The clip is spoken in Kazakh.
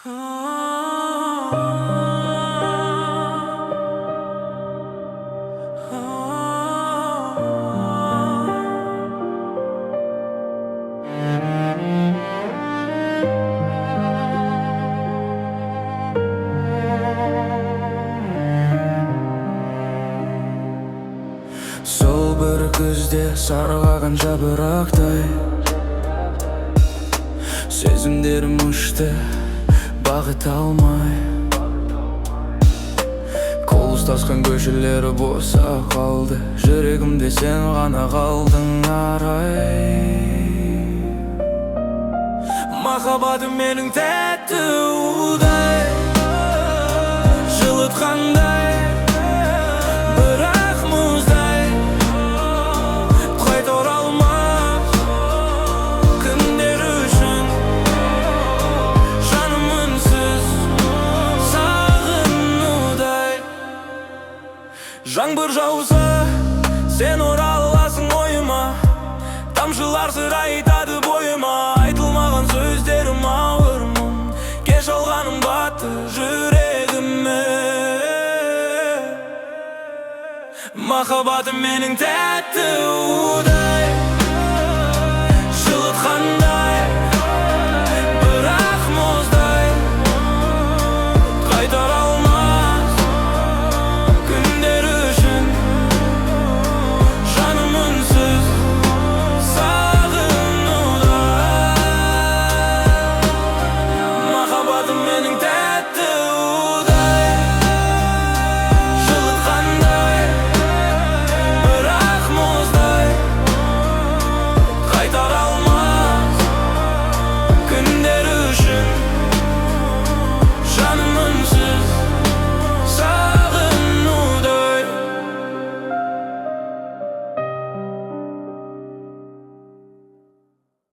Сол бір күзде сарғаған жапырақтай сезімдерім ұшты бағыт алмай. Қол ұстасқан көшелері боса қалды, жүрегімде сен ғана қалдың арай. Махаббатым менің тәтті удай, жылытқандай, бірақ мұздай қайта оралмас күндер үшін. Жаным үнсіз сағынудай. Жаңбыр жауса сен ораласың ойыма, тамшылар сыр айтады бойыма. Айтылмаған сөздерім ауыр мұң, кеш алғаным батты жүрегіме. Махаббатым менің тәтті удай.